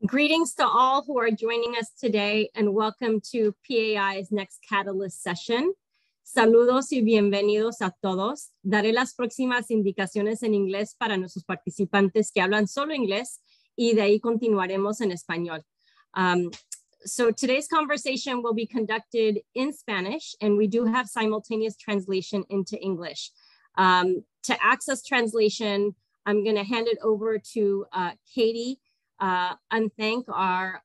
Greetings to all who are joining us today and welcome to PAI's next Catalyst session. Saludos y bienvenidos a todos. Daré las próximas indicaciones en inglés para nuestros participantes que hablan solo inglés y de ahí continuaremos en español. So today's conversation will be conducted in Spanish and we do have simultaneous translation into English. To access translation, I'm going to hand it over to Katie and thank our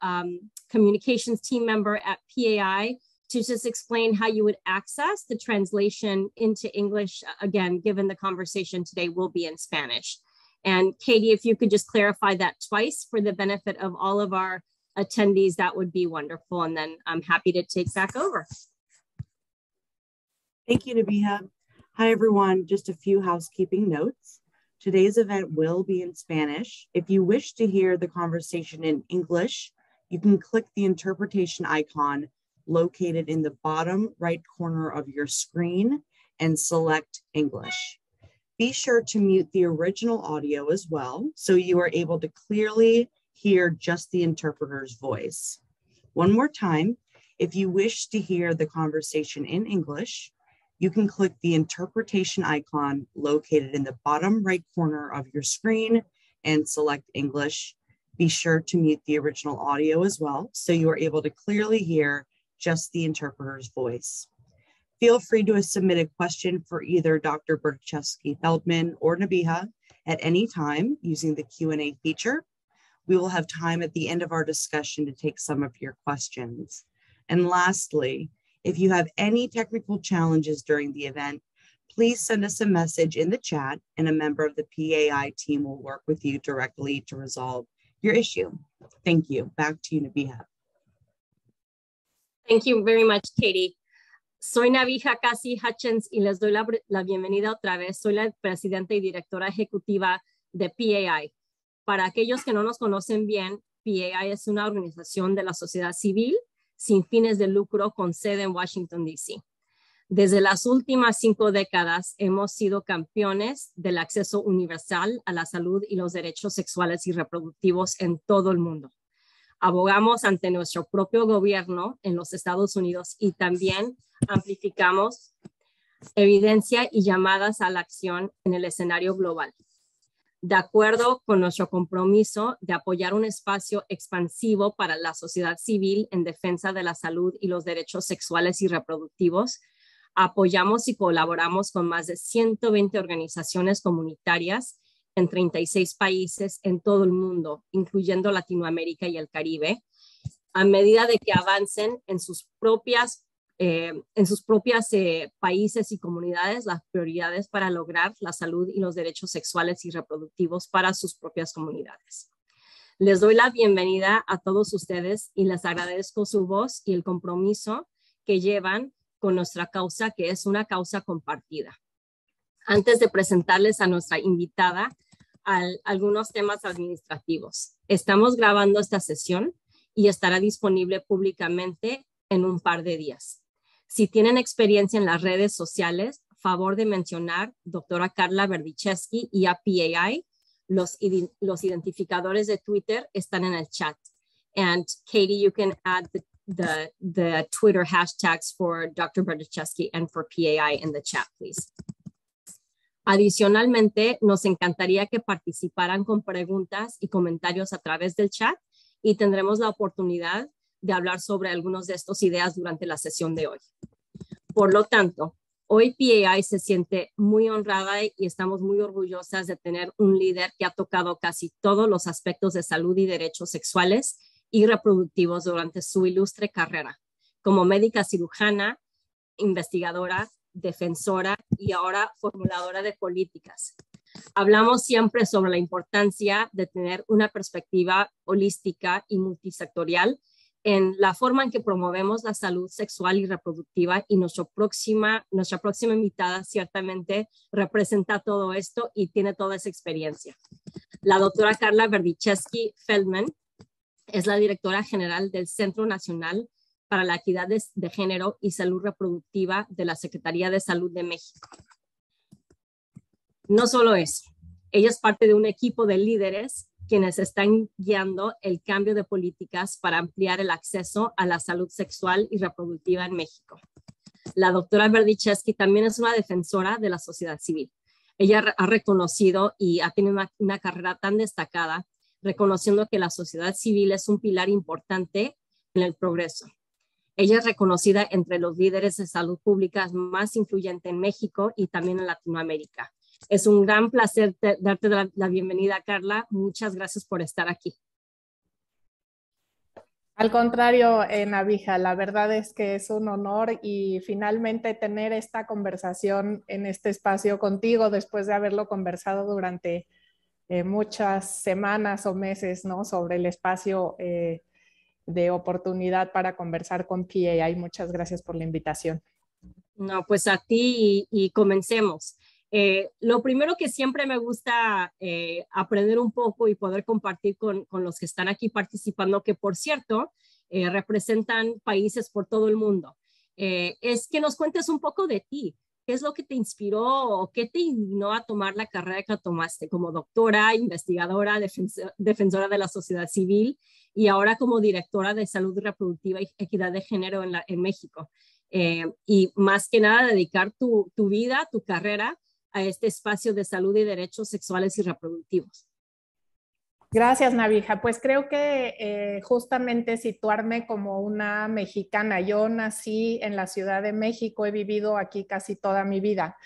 communications team member at PAI to just explain how you would access the translation into English. Again, given the conversation today will be in Spanish. And Katie, if you could just clarify that twice for the benefit of all of our attendees, that would be wonderful. And then I'm happy to take back over. Thank you, Nabiha. Hi, everyone. Just a few housekeeping notes. Today's event will be in Spanish. If you wish to hear the conversation in English, you can click the interpretation icon located in the bottom right corner of your screen and select English. Be sure to mute the original audio as well, so you are able to clearly hear just the interpreter's voice. One more time, if you wish to hear the conversation in English, you can click the interpretation icon located in the bottom right corner of your screen and select English. Be sure to mute the original audio as well, so you are able to clearly hear just the interpreter's voice. Feel free to submit a question for either Dr. Berdichevsky-Feldman or Nabiha at any time using the Q&A feature. We will have time at the end of our discussion to take some of your questions. And lastly, if you have any technical challenges during the event, please send us a message in the chat and a member of the PAI team will work with you directly to resolve your issue. Thank you. Back to you, Nabiha. Thank you very much, Katie. Soy Nabiha Cassie Hutchins y les doy la bienvenida otra vez. Soy la presidenta y directora ejecutiva de PAI. Para aquellos que no nos conocen bien, PAI es una organización de la sociedad civil sin fines de lucro con sede en Washington, D.C. Desde las últimas 5 décadas hemos sido campeones del acceso universal a la salud y los derechos sexuales y reproductivos en todo el mundo. Abogamos ante nuestro propio gobierno en los Estados Unidos y también amplificamos evidencia y llamadas a la acción en el escenario global. De acuerdo con nuestro compromiso de apoyar un espacio expansivo para la sociedad civil en defensa de la salud y los derechos sexuales y reproductivos, apoyamos y colaboramos con más de 120 organizaciones comunitarias en 36 países en todo el mundo, incluyendo Latinoamérica y el Caribe, a medida de que avancen en sus propias países y comunidades las prioridades para lograr la salud y los derechos sexuales y reproductivos para sus propias comunidades. Les doy la bienvenida a todos ustedes y les agradezco su voz y el compromiso que llevan con nuestra causa, que es una causa compartida. Antes de presentarles a nuestra invitada, algunos temas administrativos. Estamos grabando esta sesión y estará disponible públicamente en un par de días. Si tienen experiencia en las redes sociales, favor de mencionar doctora Carla Berdichevsky y a PAI. Los identificadores de Twitter están en el chat. And Katie, you can add the Twitter hashtags for Dr. Berdichevsky and for PAI in the chat, please. Adicionalmente, nos encantaría que participaran con preguntas y comentarios a través del chat y tendremos la oportunidad de hablar sobre algunas de estas ideas durante la sesión de hoy. Por lo tanto, hoy PAI se siente muy honrada y estamos muy orgullosas de tener un líder que ha tocado casi todos los aspectos de salud y derechos sexuales y reproductivos durante su ilustre carrera, como médica cirujana, investigadora, defensora y ahora formuladora de políticas. Hablamos siempre sobre la importancia de tener una perspectiva holística y multisectorial en la forma en que promovemos la salud sexual y reproductiva y nuestra próxima invitada ciertamente representa todo esto y tiene toda esa experiencia. La doctora Carla Berdichevsky-Feldman es la directora general del Centro Nacional para la Equidad de Género y Salud Reproductiva de la Secretaría de Salud de México. No solo eso, ella es parte de un equipo de líderes quienes están guiando el cambio de políticas para ampliar el acceso a la salud sexual y reproductiva en México. La doctora Berdichevsky también es una defensora de la sociedad civil. Ella ha reconocido y ha tenido una carrera tan destacada, reconociendo que la sociedad civil es un pilar importante en el progreso. Ella es reconocida entre los líderes de salud pública más influyentes en México y también en Latinoamérica. Es un gran placer darte la bienvenida, Carla. Muchas gracias por estar aquí. Al contrario, Nabija, la verdad es que es un honor y finalmente tener esta conversación en este espacio contigo después de haberlo conversado durante muchas semanas o meses, ¿no? Sobre el espacio de oportunidad para conversar con PAI. Muchas gracias por la invitación. No, pues a ti y comencemos. Lo primero que siempre me gusta aprender un poco y poder compartir con los que están aquí participando, que por cierto, representan países por todo el mundo, es que nos cuentes un poco de ti. ¿Qué es lo que te inspiró o qué te indignó a tomar la carrera que tomaste como doctora, investigadora, defensora de la sociedad civil y ahora como directora de salud reproductiva y equidad de género en México? Y más que nada dedicar tu vida, tu carrera a este espacio de salud y derechos sexuales y reproductivos. Gracias, Nabija. Pues creo que justamente situarme como una mexicana. Yo nací en la Ciudad de México, he vivido aquí casi toda mi vida.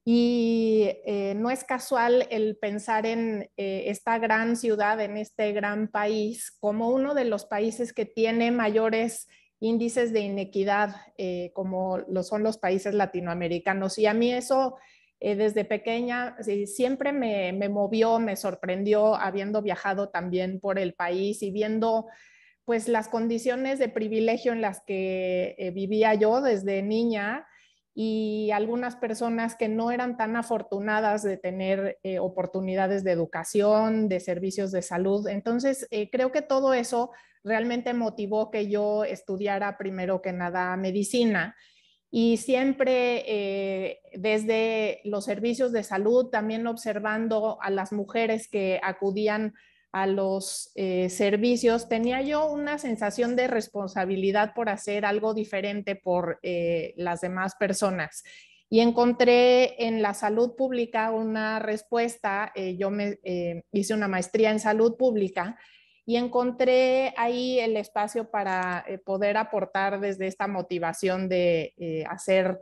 Y no es casual el pensar en esta gran ciudad, en este gran país, como uno de los países que tiene mayores índices de inequidad, como lo son los países latinoamericanos. Y a mí eso desde pequeña siempre me movió, me sorprendió, habiendo viajado también por el país y viendo pues las condiciones de privilegio en las que vivía yo desde niña y algunas personas que no eran tan afortunadas de tener oportunidades de educación, de servicios de salud. Entonces, creo que todo eso realmente motivó que yo estudiara primero que nada medicina. Y siempre desde los servicios de salud, también observando a las mujeres que acudían a los servicios, tenía yo una sensación de responsabilidad por hacer algo diferente por las demás personas. Y encontré en la salud pública una respuesta. Yo hice una maestría en salud pública y encontré ahí el espacio para poder aportar desde esta motivación de hacer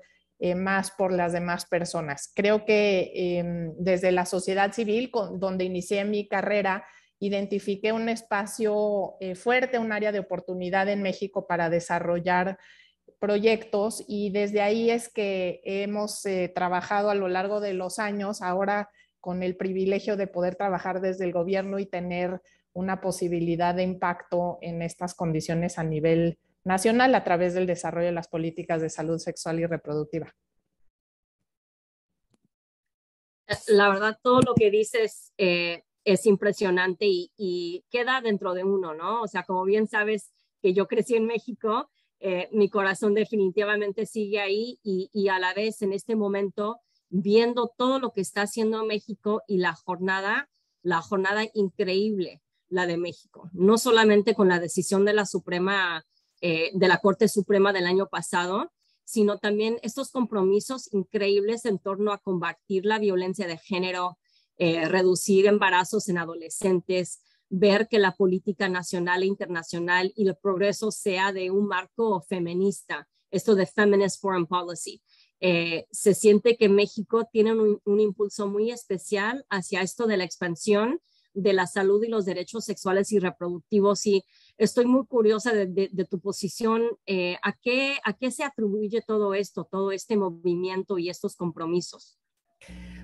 más por las demás personas. Creo que desde la sociedad civil, donde inicié mi carrera, identifiqué un espacio fuerte, un área de oportunidad en México para desarrollar proyectos y desde ahí es que hemos trabajado a lo largo de los años, ahora con el privilegio de poder trabajar desde el gobierno y tener una posibilidad de impacto en estas condiciones a nivel nacional a través del desarrollo de las políticas de salud sexual y reproductiva. La verdad, todo lo que dices es impresionante y queda dentro de uno, ¿no? O sea, como bien sabes que yo crecí en México, mi corazón definitivamente sigue ahí y a la vez en este momento viendo todo lo que está haciendo México y la jornada increíble, la de México, no solamente con la decisión de de la Corte Suprema del año pasado, sino también estos compromisos increíbles en torno a combatir la violencia de género, reducir embarazos en adolescentes, ver que la política nacional e internacional y el progreso sea de un marco feminista, esto de Feminist Foreign Policy. Se siente que México tiene un impulso muy especial hacia esto de la expansión de la salud y los derechos sexuales y reproductivos y estoy muy curiosa de tu posición. ¿A qué se atribuye todo esto, todo este movimiento y estos compromisos?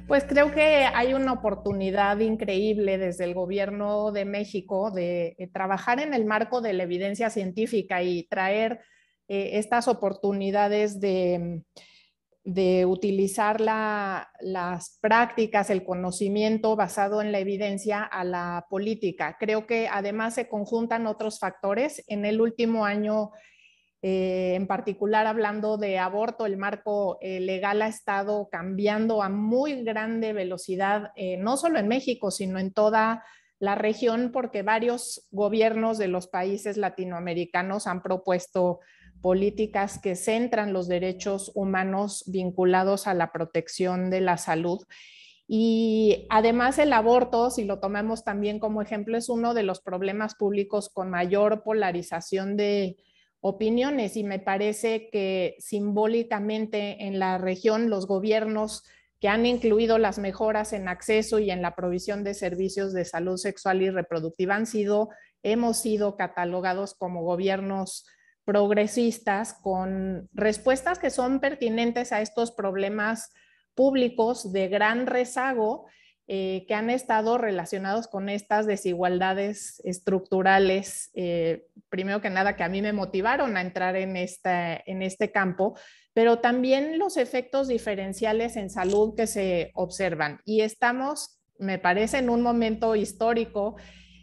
Pues creo que hay una oportunidad increíble desde el gobierno de México de trabajar en el marco de la evidencia científica y traer estas oportunidades de utilizar las prácticas, el conocimiento basado en la evidencia a la política. Creo que además se conjuntan otros factores. En el último año, en particular hablando de aborto, el marco legal ha estado cambiando a muy grande velocidad, no solo en México, sino en toda la región, porque varios gobiernos de los países latinoamericanos han propuesto políticas que centran los derechos humanos vinculados a la protección de la salud. Y además el aborto, si lo tomamos también como ejemplo, es uno de los problemas públicos con mayor polarización de opiniones, y me parece que simbólicamente en la región los gobiernos que han incluido las mejoras en acceso y en la provisión de servicios de salud sexual y reproductiva hemos sido catalogados como gobiernos progresistas con respuestas que son pertinentes a estos problemas públicos de gran rezago que han estado relacionados con estas desigualdades estructurales, primero que nada que a mí me motivaron a entrar en este campo, pero también los efectos diferenciales en salud que se observan. Y estamos, me parece, en un momento histórico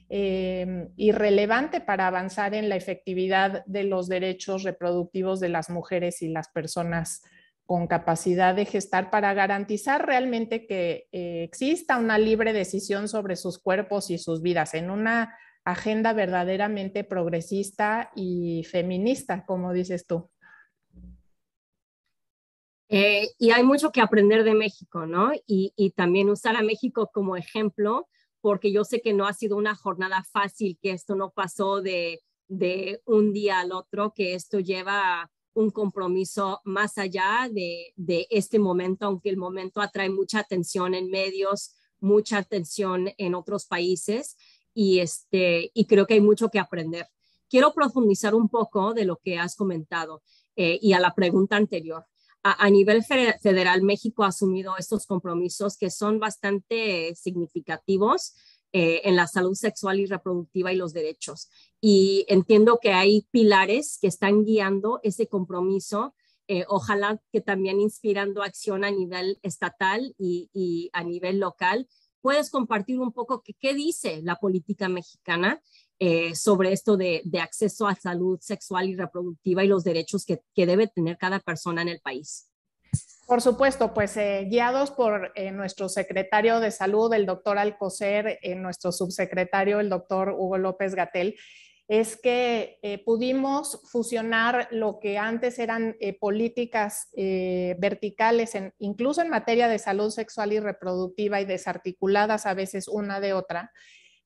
y relevante para avanzar en la efectividad de los derechos reproductivos de las mujeres y las personas con capacidad de gestar, para garantizar realmente que exista una libre decisión sobre sus cuerpos y sus vidas en una agenda verdaderamente progresista y feminista, como dices tú. Y hay mucho que aprender de México, ¿no? Y también usar a México como ejemplo, porque yo sé que no ha sido una jornada fácil, que esto no pasó de un día al otro, que esto lleva un compromiso más allá de este momento, aunque el momento atrae mucha atención en medios, mucha atención en otros países, y creo que hay mucho que aprender. Quiero profundizar un poco de lo que has comentado y a la pregunta anterior. A nivel federal, México ha asumido estos compromisos que son bastante significativos en la salud sexual y reproductiva y los derechos. Y entiendo que hay pilares que están guiando ese compromiso, ojalá que también inspirando acción a nivel estatal y a nivel local. ¿Puedes compartir un poco qué dice la política mexicana sobre esto de acceso a salud sexual y reproductiva y los derechos que debe tener cada persona en el país? Por supuesto, pues guiados por nuestro secretario de salud, el doctor Alcocer, nuestro subsecretario, el doctor Hugo López-Gatell, es que pudimos fusionar lo que antes eran políticas verticales, incluso en materia de salud sexual y reproductiva, y desarticuladas a veces una de otra,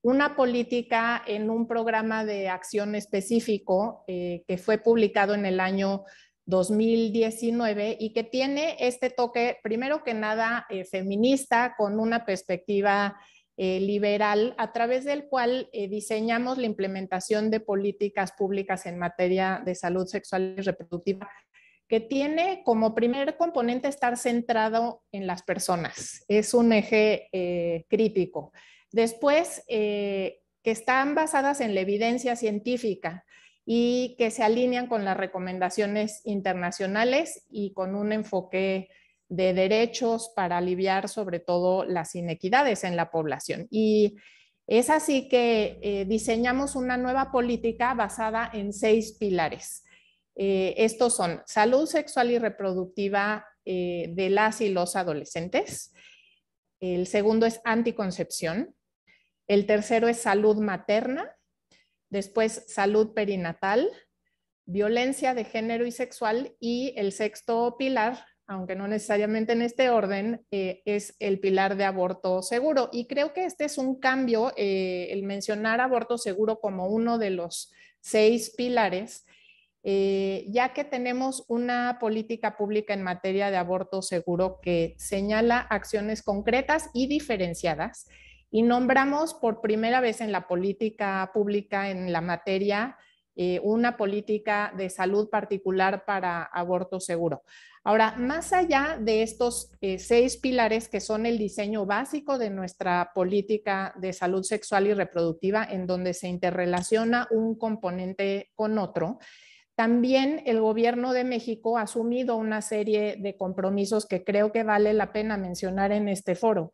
una política en un programa de acción específico que fue publicado en el año 2019 y que tiene este toque, primero que nada, feminista, con una perspectiva liberal, a través del cual diseñamos la implementación de políticas públicas en materia de salud sexual y reproductiva, que tiene como primer componente estar centrado en las personas. Es un eje crítico. Después, que están basadas en la evidencia científica y que se alinean con las recomendaciones internacionales y con un enfoque de derechos para aliviar sobre todo las inequidades en la población. Y es así que diseñamos una nueva política basada en 6 pilares. Estos son salud sexual y reproductiva de las y los adolescentes. El segundo es anticoncepción. El tercero es salud materna. Después, salud perinatal, violencia de género y sexual, y el sexto pilar, aunque no necesariamente en este orden, es el pilar de aborto seguro. Y creo que este es un cambio, el mencionar aborto seguro como uno de los 6 pilares, ya que tenemos una política pública en materia de aborto seguro que señala acciones concretas y diferenciadas, y nombramos por primera vez en la política pública en la materia una política de salud particular para aborto seguro. Ahora, más allá de estos 6 pilares que son el diseño básico de nuestra política de salud sexual y reproductiva, en donde se interrelaciona un componente con otro, también el gobierno de México ha asumido una serie de compromisos que creo que vale la pena mencionar en este foro.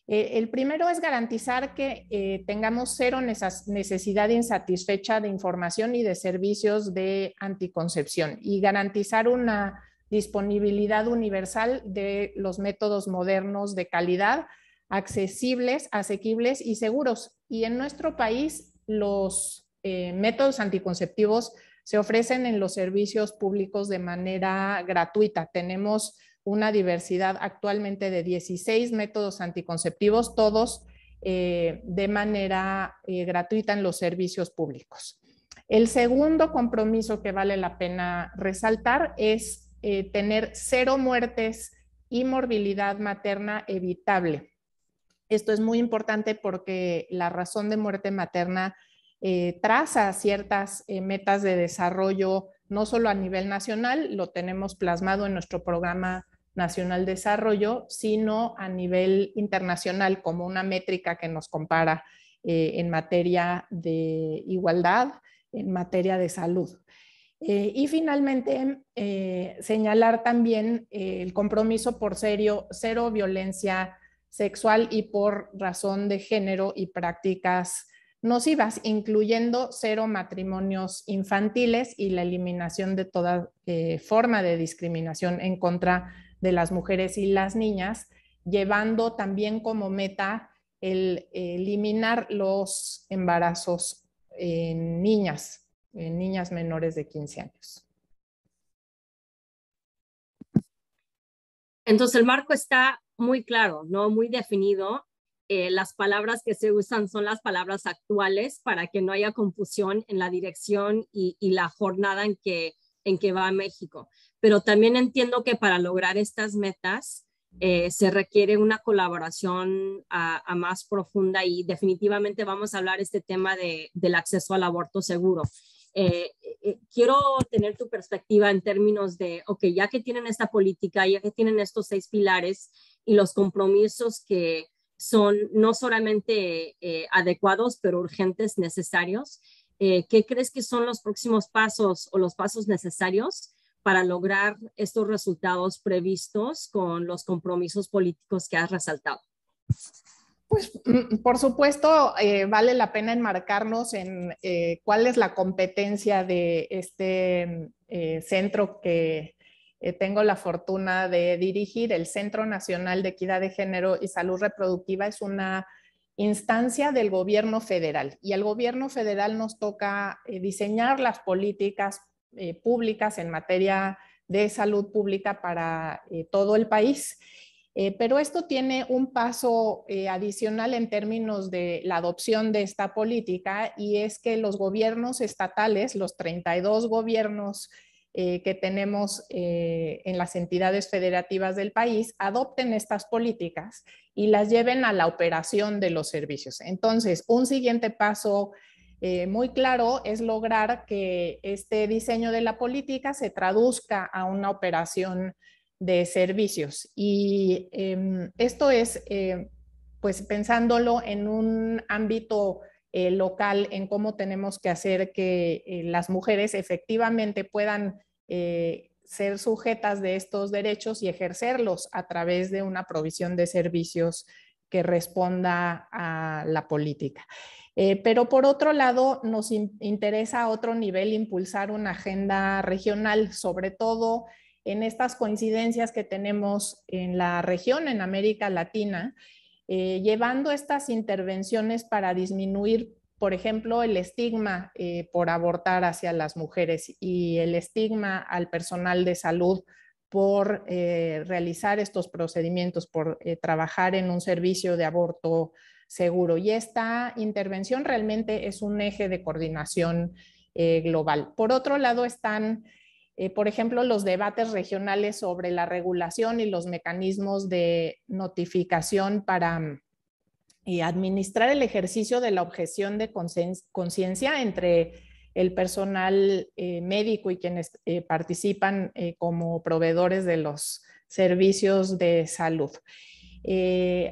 El primero es garantizar que tengamos cero necesidad insatisfecha de información y de servicios de anticoncepción, y garantizar una disponibilidad universal de los métodos modernos de calidad accesibles, asequibles y seguros. Y en nuestro país los métodos anticonceptivos se ofrecen en los servicios públicos de manera gratuita. Tenemos una diversidad actualmente de 16 métodos anticonceptivos, todos de manera gratuita en los servicios públicos. El segundo compromiso que vale la pena resaltar es tener 0 muertes y morbilidad materna evitable. Esto es muy importante porque la razón de muerte materna traza ciertas metas de desarrollo, no solo a nivel nacional, lo tenemos plasmado en nuestro programa nacional de desarrollo, sino a nivel internacional como una métrica que nos compara en materia de igualdad, en materia de salud. Y finalmente, señalar también el compromiso por cero violencia sexual y por razón de género y prácticas nocivas, incluyendo 0 matrimonios infantiles y la eliminación de toda forma de discriminación en contra de las mujeres y las niñas, llevando también como meta el eliminar los embarazos en niñas menores de 15 años. Entonces el marco está muy claro, ¿no? Muy definido. Las palabras que se usan son las palabras actuales para que no haya confusión en la dirección y la jornada en que va a México. Pero también entiendo que para lograr estas metas se requiere una colaboración a más profunda y definitivamente vamos a hablar este tema del acceso al aborto seguro. Quiero tener tu perspectiva en términos de, ok, ya que tienen esta política, ya que tienen estos 6 pilares y los compromisos que son no solamente adecuados, pero urgentes, necesarios, ¿qué crees que son los próximos pasos o los pasos necesarios para lograr estos resultados previstos con los compromisos políticos que has resaltado? Pues, por supuesto, vale la pena enmarcarnos en cuál es la competencia de este centro que tengo la fortuna de dirigir. El Centro Nacional de Equidad de Género y Salud Reproductiva es una instancia del gobierno federal y al gobierno federal nos toca diseñar las políticas públicas en materia de salud pública para todo el país. Pero esto tiene un paso adicional en términos de la adopción de esta política y es que los gobiernos estatales, los 32 gobiernos que tenemos en las entidades federativas del país, adopten estas políticas y las lleven a la operación de los servicios. Entonces, un siguiente paso muy claro es lograr que este diseño de la política se traduzca a una operación de servicios. Y esto es, pues pensándolo en un ámbito local, en cómo tenemos que hacer que las mujeres efectivamente puedan ser sujetas de estos derechos y ejercerlos a través de una provisión de servicios que responda a la política. Pero por otro lado, nos interesa a otro nivel impulsar una agenda regional, sobre todo en estas coincidencias que tenemos en la región, en América Latina, llevando estas intervenciones para disminuir, por ejemplo, el estigma por abortar hacia las mujeres y el estigma al personal de salud por realizar estos procedimientos, por trabajar en un servicio de aborto seguro. Y esta intervención realmente es un eje de coordinación global. Por otro lado están por ejemplo, los debates regionales sobre la regulación y los mecanismos de notificación para administrar el ejercicio de la objeción de conciencia entre el personal médico y quienes participan como proveedores de los servicios de salud.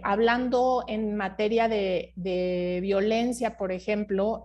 Hablando en materia de violencia, por ejemplo,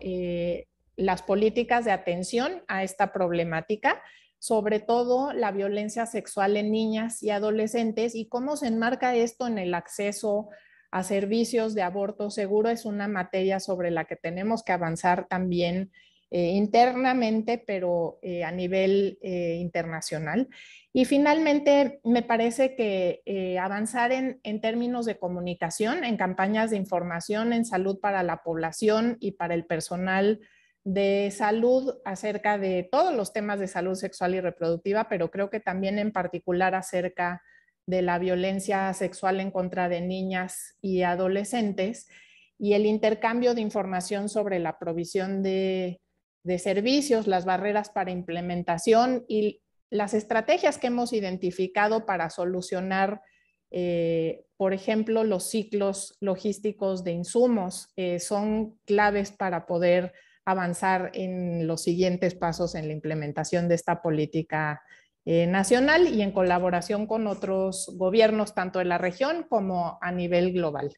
las políticas de atención a esta problemática, sobre todo la violencia sexual en niñas y adolescentes y cómo se enmarca esto en el acceso a servicios de aborto seguro es una materia sobre la que tenemos que avanzar también internamente, pero a nivel internacional. Y finalmente, me parece que avanzar en términos de comunicación, en campañas de información en salud para la población y para el personal de salud acerca de todos los temas de salud sexual y reproductiva, pero creo que también en particular acerca de la violencia sexual en contra de niñas y adolescentes y el intercambio de información sobre la provisión de servicios, las barreras para implementación y las estrategias que hemos identificado para solucionar, por ejemplo, los ciclos logísticos de insumos son claves para poder avanzar en los siguientes pasos en la implementación de esta política nacional y en colaboración con otros gobiernos, tanto de la región como a nivel global.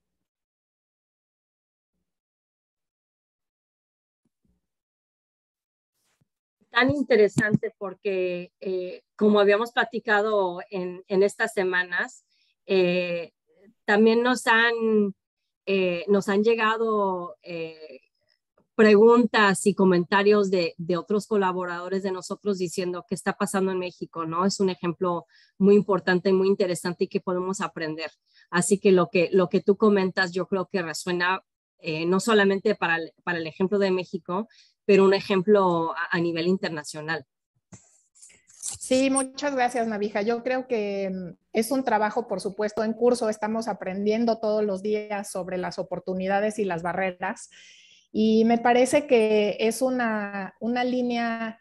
Tan interesante porque, como habíamos platicado en estas semanas, también nos han llegado preguntas y comentarios de otros colaboradores de nosotros diciendo qué está pasando en México, ¿no? Es un ejemplo muy importante y muy interesante y que podemos aprender. Así que lo que tú comentas yo creo que resuena no solamente para el ejemplo de México, pero un ejemplo a nivel internacional. Sí, muchas gracias, Navija. Yo creo que es un trabajo, por supuesto, en curso. Estamos aprendiendo todos los días sobre las oportunidades y las barreras. Y me parece que es una línea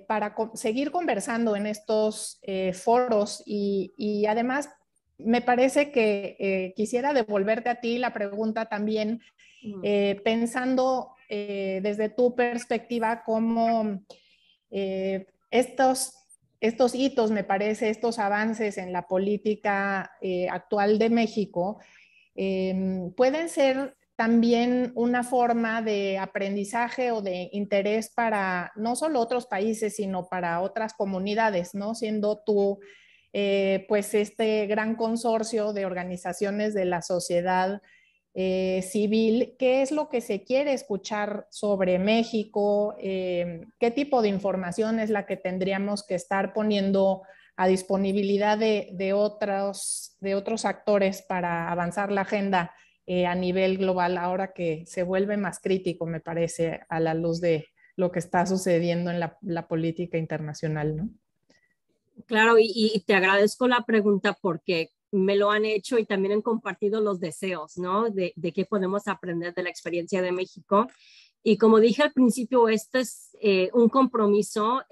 para seguir conversando en estos foros y además me parece que quisiera devolverte a ti la pregunta también, pensando desde tu perspectiva cómo estos hitos, me parece, estos avances en la política actual de México pueden ser también una forma de aprendizaje o de interés para no solo otros países, sino para otras comunidades, ¿no? Siendo tú, pues, este gran consorcio de organizaciones de la sociedad civil, ¿qué es lo que se quiere escuchar sobre México? ¿Qué tipo de información es la que tendríamos que estar poniendo a disponibilidad de otros actores para avanzar la agenda a nivel global, ahora que se vuelve más crítico, me parece, a la luz de lo que está sucediendo en la política internacional, ¿no? Claro, y te agradezco la pregunta porque me lo han hecho y también han compartido los deseos, ¿no? De qué podemos aprender de la experiencia de México. Y como dije al principio, este es un compromiso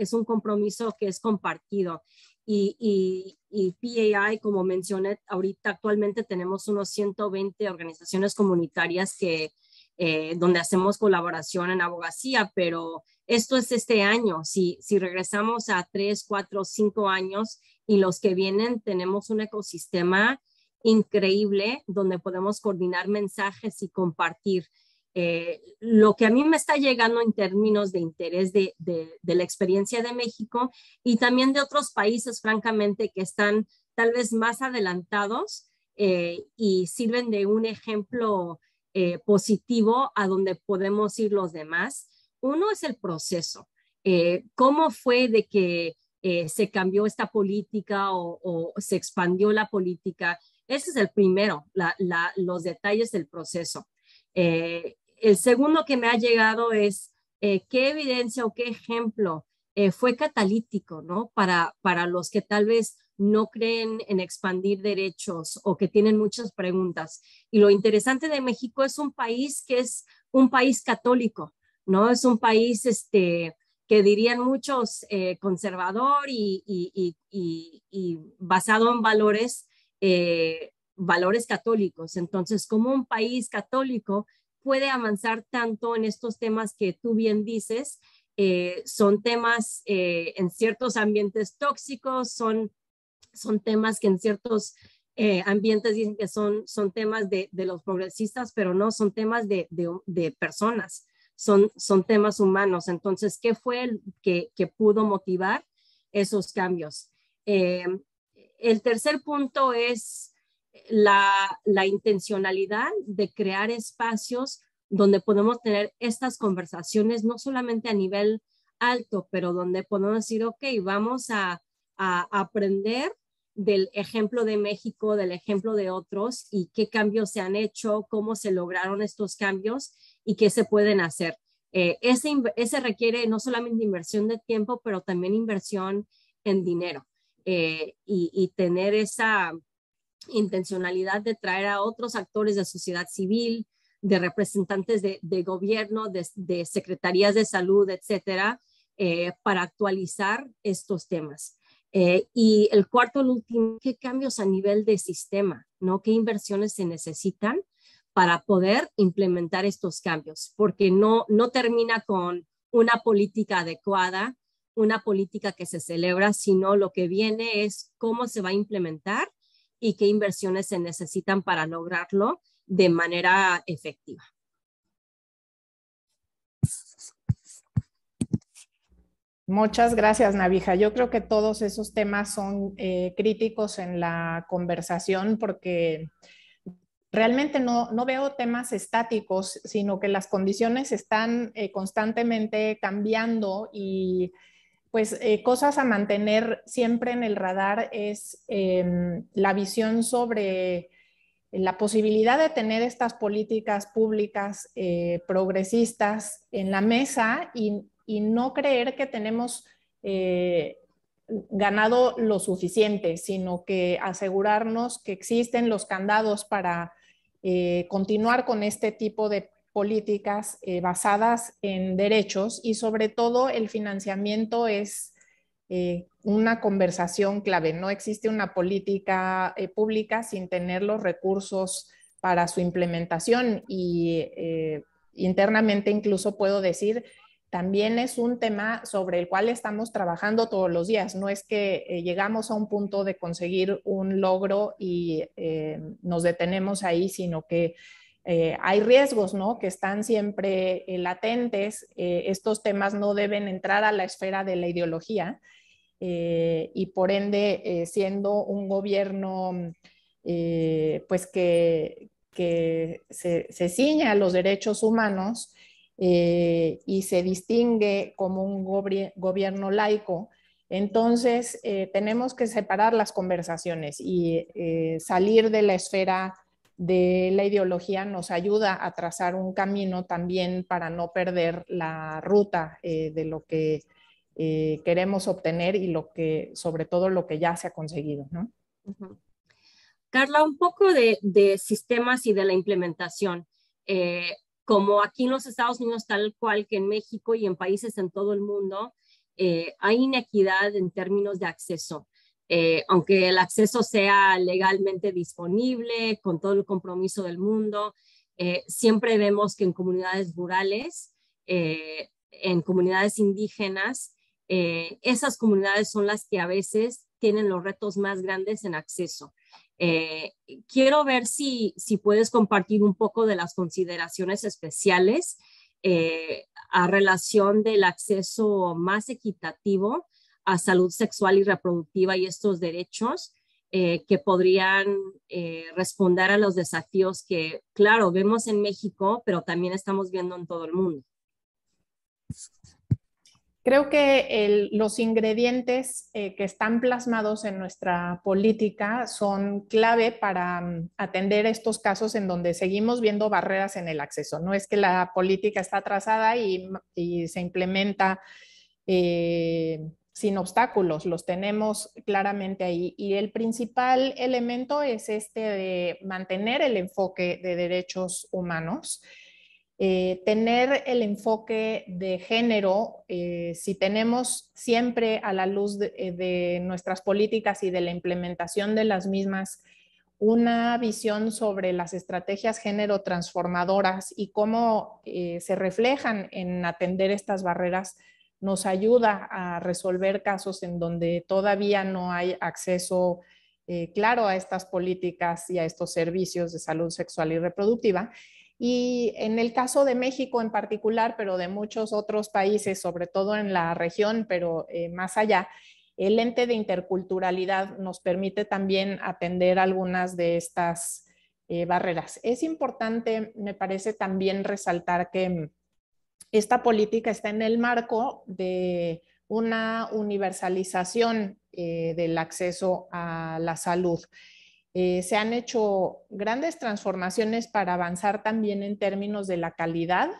que es compartido. Y PAI, como mencioné, ahorita actualmente tenemos unos 120 organizaciones comunitarias donde hacemos colaboración en abogacía, pero esto es este año. Si regresamos a 3, 4, 5 años y los que vienen, tenemos un ecosistema increíble donde podemos coordinar mensajes y compartir. Lo que a mí me está llegando en términos de interés de la experiencia de México y también de otros países, francamente, que están tal vez más adelantados y sirven de un ejemplo positivo a donde podemos ir los demás. Uno es el proceso. ¿Cómo fue de que se cambió esta política o se expandió la política? Ese es el primero, los detalles del proceso. El segundo que me ha llegado es qué evidencia o qué ejemplo fue catalítico, ¿no? Para los que tal vez no creen en expandir derechos o que tienen muchas preguntas. Y lo interesante de México es un país que es un país católico, ¿no? Es un país que dirían muchos conservador y basado en valores católicos. Entonces, como un país católico puede avanzar tanto en estos temas que tú bien dices, son temas en ciertos ambientes tóxicos, son temas que en ciertos ambientes dicen que son temas de los progresistas, pero no, son temas de personas, son temas humanos. Entonces, ¿qué fue el que pudo motivar esos cambios? El tercer punto es la intencionalidad de crear espacios donde podemos tener estas conversaciones no solamente a nivel alto, pero donde podemos decir, ok, vamos a aprender del ejemplo de México, del ejemplo de otros y qué cambios se han hecho, cómo se lograron estos cambios y qué se pueden hacer. Ese requiere no solamente inversión de tiempo, pero también inversión en dinero y tener esa intencionalidad de traer a otros actores de sociedad civil, de representantes de gobierno, de secretarías de salud, etcétera, para actualizar estos temas. Y el cuarto, el último, ¿qué cambios a nivel de sistema? ¿No? ¿Qué inversiones se necesitan para poder implementar estos cambios? Porque no termina con una política adecuada, una política que se celebra, sino lo que viene es cómo se va a implementar y qué inversiones se necesitan para lograrlo de manera efectiva. Muchas gracias, Nabija. Yo creo que todos esos temas son críticos en la conversación porque realmente no veo temas estáticos, sino que las condiciones están constantemente cambiando y pues cosas a mantener siempre en el radar es la visión sobre la posibilidad de tener estas políticas públicas progresistas en la mesa y no creer que tenemos ganado lo suficiente, sino que asegurarnos que existen los candados para continuar con este tipo de políticas basadas en derechos y sobre todo el financiamiento es una conversación clave. No existe una política pública sin tener los recursos para su implementación y internamente incluso puedo decir, también es un tema sobre el cual estamos trabajando todos los días. No es que llegamos a un punto de conseguir un logro y nos detenemos ahí, sino que hay riesgos, ¿no? Que están siempre latentes. Estos temas no deben entrar a la esfera de la ideología y por ende, siendo un gobierno pues que se ciña a los derechos humanos y se distingue como un gobierno laico, entonces tenemos que separar las conversaciones y salir de la esfera de la ideología nos ayuda a trazar un camino también para no perder la ruta de lo que queremos obtener y sobre todo lo que ya se ha conseguido, ¿no? Uh-huh. Carla, un poco de sistemas y de la implementación. Como aquí en los Estados Unidos, tal cual que en México y en países en todo el mundo, hay inequidad en términos de acceso. Aunque el acceso sea legalmente disponible, con todo el compromiso del mundo, siempre vemos que en comunidades rurales, en comunidades indígenas, esas comunidades son las que a veces tienen los retos más grandes en acceso. Quiero ver si puedes compartir un poco de las consideraciones especiales a relación del acceso más equitativo a salud sexual y reproductiva y estos derechos que podrían responder a los desafíos que, claro, vemos en México, pero también estamos viendo en todo el mundo. Creo que los ingredientes que están plasmados en nuestra política son clave para atender estos casos en donde seguimos viendo barreras en el acceso. No es que la política está atrasada y se implementa sin obstáculos, los tenemos claramente ahí. Y el principal elemento es este de mantener el enfoque de derechos humanos. Tener el enfoque de género, si tenemos siempre a la luz de nuestras políticas y de la implementación de las mismas una visión sobre las estrategias género transformadoras y cómo se reflejan en atender estas barreras, nos ayuda a resolver casos en donde todavía no hay acceso claro a estas políticas y a estos servicios de salud sexual y reproductiva. Y en el caso de México en particular, pero de muchos otros países, sobre todo en la región, pero más allá, el ente de interculturalidad nos permite también atender algunas de estas barreras. Es importante, me parece, también resaltar que esta política está en el marco de una universalización del acceso a la salud. Se han hecho grandes transformaciones para avanzar también en términos de la calidad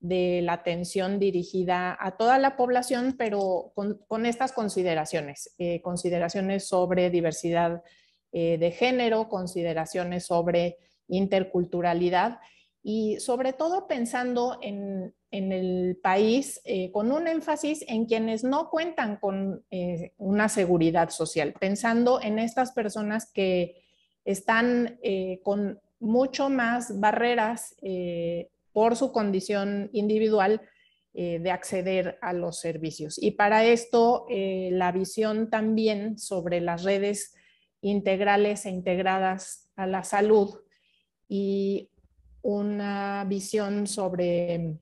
de la atención dirigida a toda la población, pero con estas consideraciones, consideraciones sobre diversidad de género, consideraciones sobre interculturalidad y sobre todo pensando en el país con un énfasis en quienes no cuentan con una seguridad social, pensando en estas personas que están con mucho más barreras por su condición individual de acceder a los servicios. Y para esto, la visión también sobre las redes integrales e integradas a la salud y una visión sobre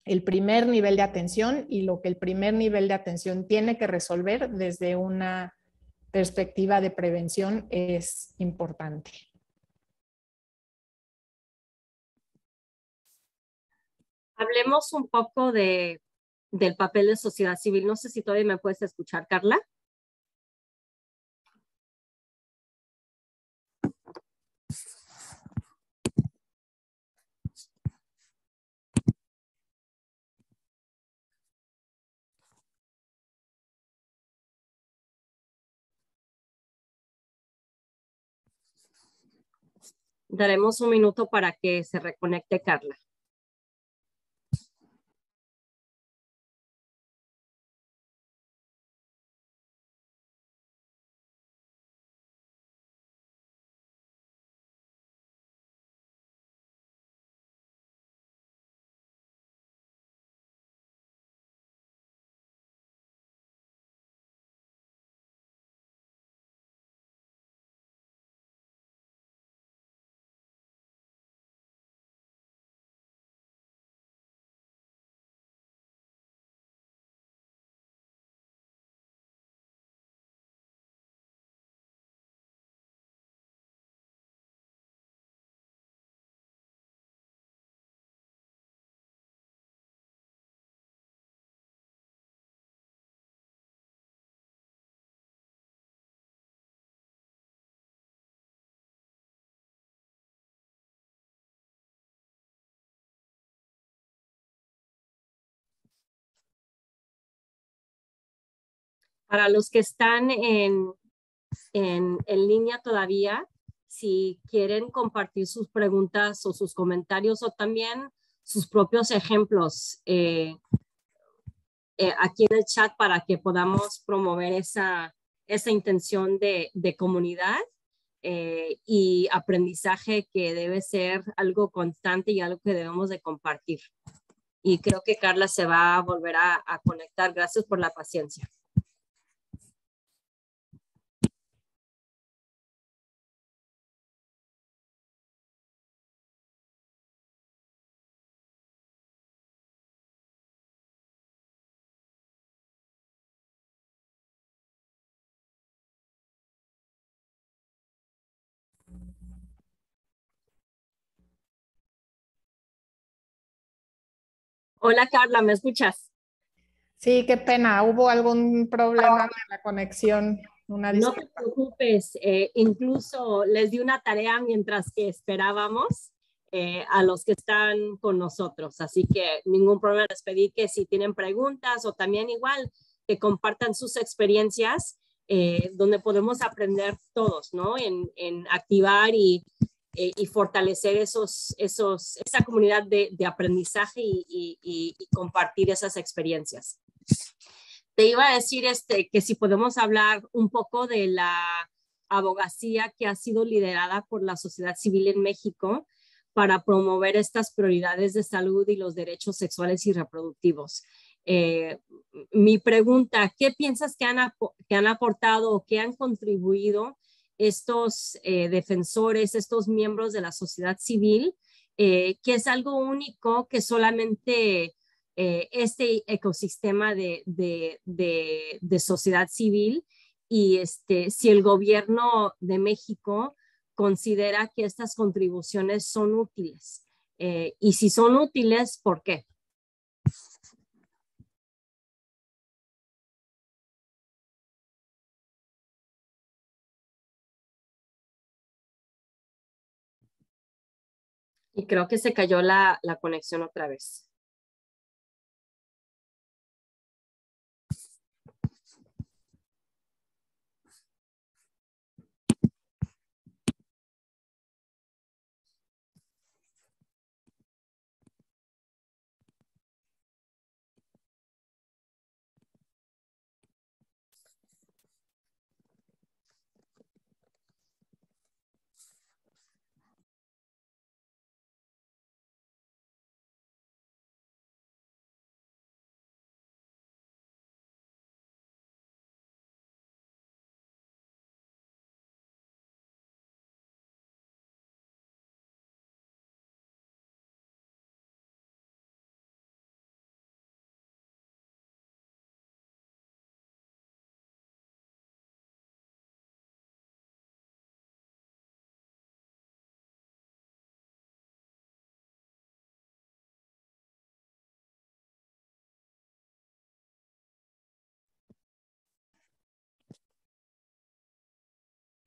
el primer nivel de atención y lo que el primer nivel de atención tiene que resolver desde una perspectiva de prevención es importante. Hablemos un poco del papel de sociedad civil. No sé si todavía me puedes escuchar, Carla. Daremos un minuto para que se reconecte Carla. Para los que están en línea todavía, si quieren compartir sus preguntas o sus comentarios o también sus propios ejemplos aquí en el chat para que podamos promover esa intención de comunidad y aprendizaje que debe ser algo constante y algo que debemos de compartir. Y creo que Carla se va a volver a conectar. Gracias por la paciencia. Hola Carla, ¿me escuchas? Sí, qué pena. ¿Hubo algún problema con la conexión? Una No te disculpa. preocupes, incluso les di una tarea mientras que esperábamos a los que están con nosotros, así que ningún problema. Les pedí que si tienen preguntas o también igual que compartan sus experiencias donde podemos aprender todos, ¿no? En activar y fortalecer esa comunidad de aprendizaje y compartir esas experiencias. Te iba a decir que si podemos hablar un poco de la abogacía que ha sido liderada por la sociedad civil en México para promover estas prioridades de salud y los derechos sexuales y reproductivos. Mi pregunta, ¿qué piensas que han aportado o que han contribuido estos defensores, estos miembros de la sociedad civil, que es algo único que solamente este ecosistema de sociedad civil y si el gobierno de México considera que estas contribuciones son útiles. Y si son útiles, ¿por qué? Y creo que se cayó la conexión otra vez.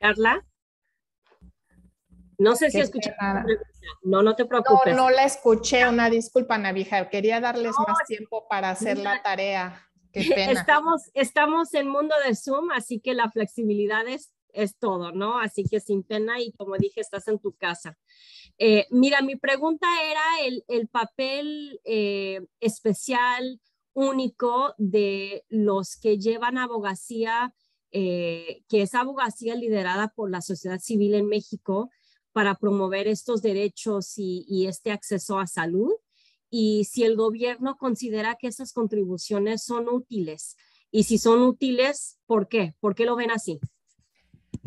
Carla, no sé si escuchaste. No te preocupes. No la escuché, una disculpa, Navija. Quería darles más tiempo para hacer la tarea. Qué pena. Estamos en mundo de Zoom, así que la flexibilidad es todo, ¿no? Así que sin pena y como dije, estás en tu casa. Mira, mi pregunta era el papel especial, único de los que llevan abogacía, que es abogacía liderada por la sociedad civil en México para promover estos derechos y este acceso a salud. Y si el gobierno considera que esas contribuciones son útiles. Y si son útiles, ¿por qué? ¿Por qué lo ven así?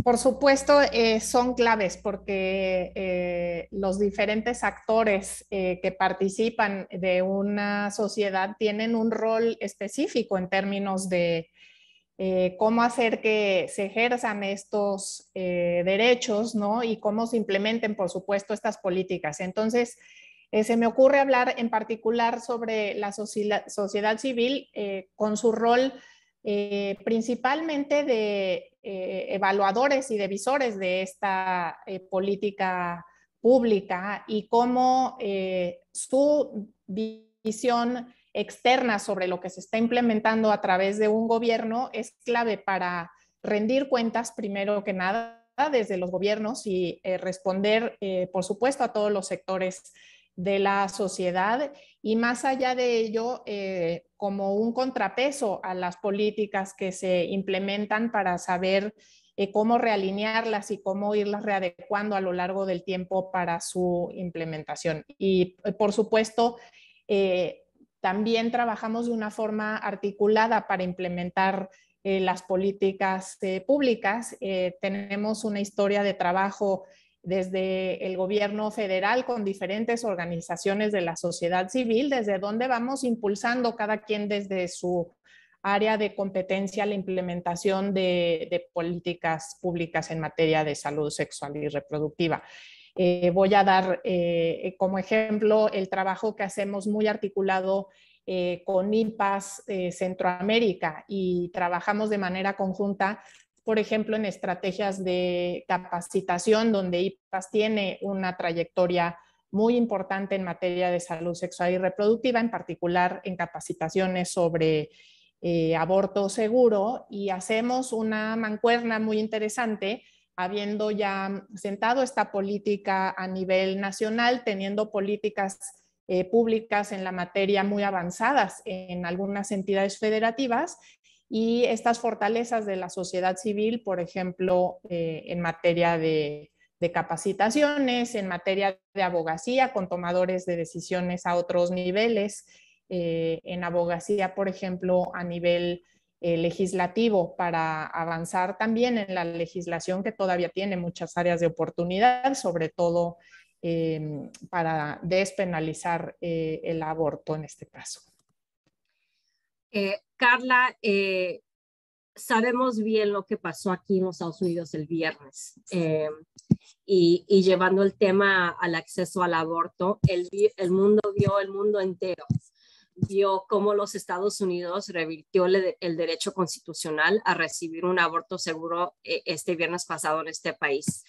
Por supuesto, son claves porque los diferentes actores que participan de una sociedad tienen un rol específico en términos de cómo hacer que se ejerzan estos derechos, ¿no? Y cómo se implementen, por supuesto, estas políticas. Entonces, se me ocurre hablar en particular sobre la sociedad civil con su rol principalmente de evaluadores y de visores de esta política pública y cómo su visión externa sobre lo que se está implementando a través de un gobierno es clave para rendir cuentas primero que nada desde los gobiernos y responder, por supuesto, a todos los sectores de la sociedad y más allá de ello, como un contrapeso a las políticas que se implementan para saber cómo realinearlas y cómo irlas readecuando a lo largo del tiempo para su implementación. Y por supuesto, también trabajamos de una forma articulada para implementar las políticas públicas. Tenemos una historia de trabajo desde el gobierno federal con diferentes organizaciones de la sociedad civil, desde donde vamos impulsando cada quien desde su área de competencia la implementación de políticas públicas en materia de salud sexual y reproductiva. Voy a dar como ejemplo el trabajo que hacemos muy articulado con IPAS Centroamérica y trabajamos de manera conjunta, por ejemplo, en estrategias de capacitación, donde IPAS tiene una trayectoria muy importante en materia de salud sexual y reproductiva, en particular en capacitaciones sobre aborto seguro, y hacemos una mancuerna muy interesante habiendo ya sentado esta política a nivel nacional, teniendo políticas públicas en la materia muy avanzadas en algunas entidades federativas y estas fortalezas de la sociedad civil, por ejemplo, en materia de capacitaciones, en materia de abogacía con tomadores de decisiones a otros niveles, en abogacía, por ejemplo, a nivel legislativo para avanzar también en la legislación que todavía tiene muchas áreas de oportunidad, sobre todo para despenalizar el aborto en este caso. Carla, sabemos bien lo que pasó aquí en los Estados Unidos el viernes. Y llevando el tema al acceso al aborto, el mundo vio, el mundo entero vio cómo los Estados Unidos revirtió el derecho constitucional a recibir un aborto seguro este viernes pasado en este país.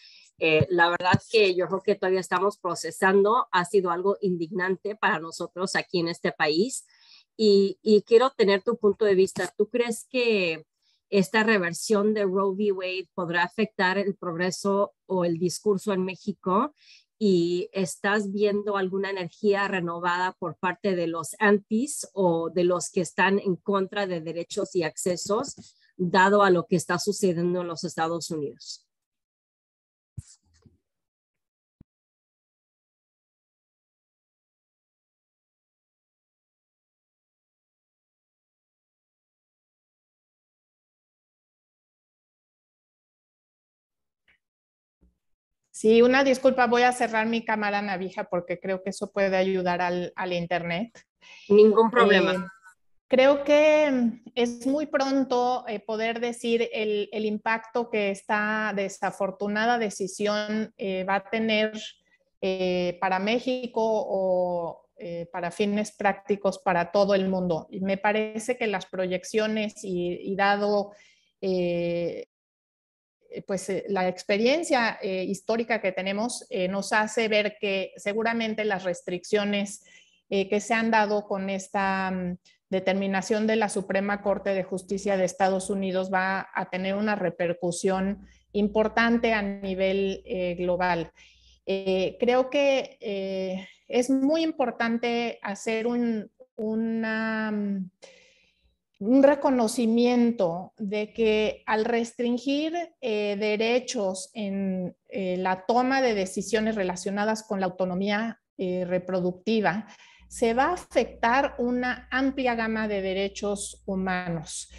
La verdad que yo creo que todavía estamos procesando, ha sido algo indignante para nosotros aquí en este país y quiero tener tu punto de vista. ¿Tú crees que esta reversión de Roe v. Wade podrá afectar el progreso o el discurso en México? ¿Y estás viendo alguna energía renovada por parte de los antis o de los que están en contra de derechos y accesos, dado a lo que está sucediendo en los Estados Unidos? Sí, una disculpa, voy a cerrar mi cámara, Navija, porque creo que eso puede ayudar al internet. Ningún problema. Creo que es muy pronto poder decir el impacto que esta desafortunada decisión va a tener para México o para fines prácticos para todo el mundo. Y me parece que las proyecciones y dado pues la experiencia histórica que tenemos nos hace ver que seguramente las restricciones que se han dado con esta determinación de la Suprema Corte de Justicia de Estados Unidos va a tener una repercusión importante a nivel global. Creo que es muy importante hacer un reconocimiento de que al restringir derechos en la toma de decisiones relacionadas con la autonomía reproductiva, se va a afectar una amplia gama de derechos humanos,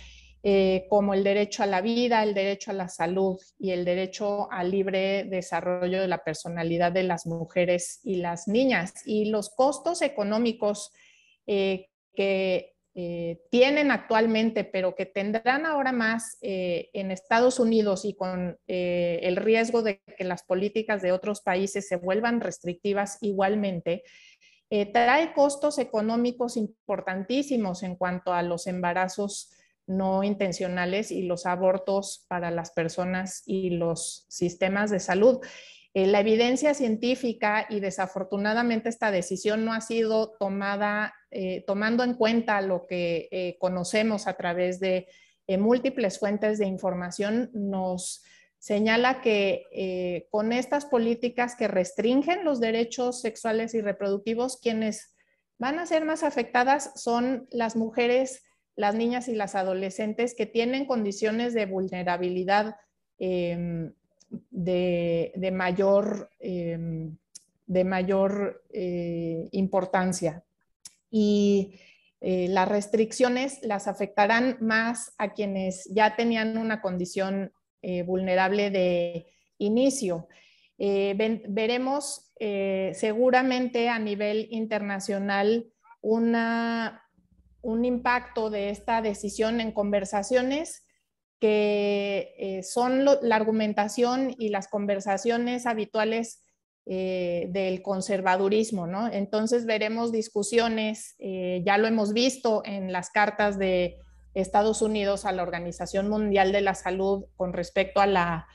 como el derecho a la vida, el derecho a la salud y el derecho al libre desarrollo de la personalidad de las mujeres y las niñas. Y los costos económicos que tienen actualmente, pero que tendrán ahora más en Estados Unidos y con el riesgo de que las políticas de otros países se vuelvan restrictivas igualmente, trae costos económicos importantísimos en cuanto a los embarazos no intencionales y los abortos para las personas y los sistemas de salud. La evidencia científica y desafortunadamente esta decisión no ha sido tomada tomando en cuenta lo que conocemos a través de múltiples fuentes de información, nos señala que con estas políticas que restringen los derechos sexuales y reproductivos, quienes van a ser más afectadas son las mujeres, las niñas y las adolescentes que tienen condiciones de vulnerabilidad de mayor importancia. Y las restricciones las afectarán más a quienes ya tenían una condición vulnerable de inicio. Veremos seguramente a nivel internacional un impacto de esta decisión en conversaciones que son la argumentación y las conversaciones habituales del conservadurismo, ¿no? Entonces veremos discusiones, ya lo hemos visto en las cartas de Estados Unidos a la Organización Mundial de la Salud con respecto a la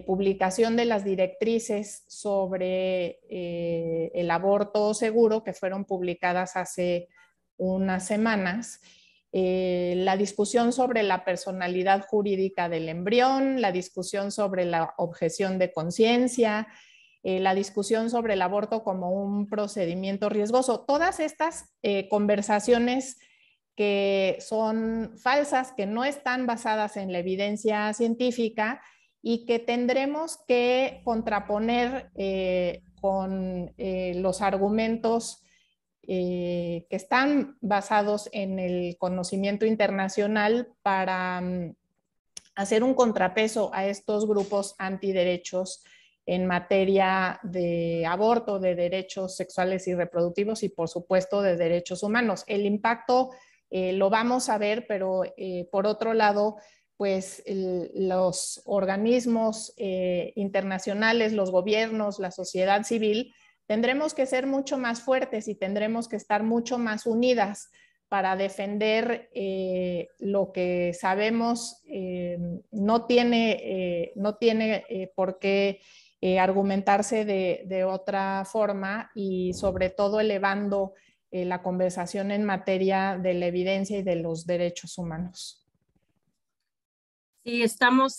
publicación de las directrices sobre el aborto seguro que fueron publicadas hace unas semanas. La discusión sobre la personalidad jurídica del embrión, la discusión sobre la objeción de conciencia, la discusión sobre el aborto como un procedimiento riesgoso. Todas estas conversaciones que son falsas, que no están basadas en la evidencia científica y que tendremos que contraponer con los argumentos que están basados en el conocimiento internacional para hacer un contrapeso a estos grupos antiderechos en materia de aborto, de derechos sexuales y reproductivos y por supuesto de derechos humanos. El impacto lo vamos a ver, pero por otro lado, pues los organismos internacionales, los gobiernos, la sociedad civil, tendremos que ser mucho más fuertes y tendremos que estar mucho más unidas para defender lo que sabemos no tiene por qué argumentarse de otra forma, y sobre todo elevando la conversación en materia de la evidencia y de los derechos humanos. Sí, estamos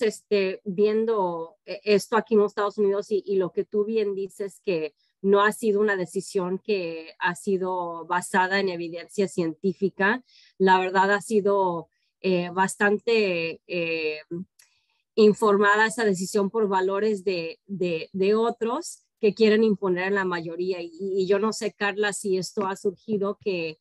viendo esto aquí en los Estados Unidos y lo que tú bien dices, que no ha sido una decisión que ha sido basada en evidencia científica. La verdad ha sido bastante informada esa decisión por valores de otros que quieren imponer en la mayoría. Y yo no sé, Carla, si esto ha surgido que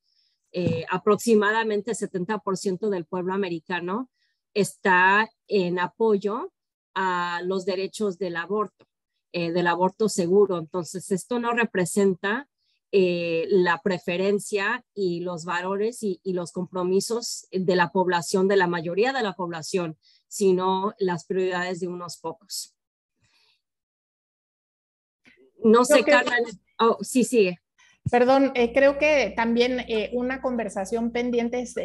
aproximadamente 70% del pueblo americano está en apoyo a los derechos del aborto seguro. Entonces, esto no representa la preferencia y los valores y los compromisos de la población, de la mayoría de la población, sino las prioridades de unos pocos. No sé, Carla. Oh, sí, sigue. Perdón, creo que también una conversación pendiente es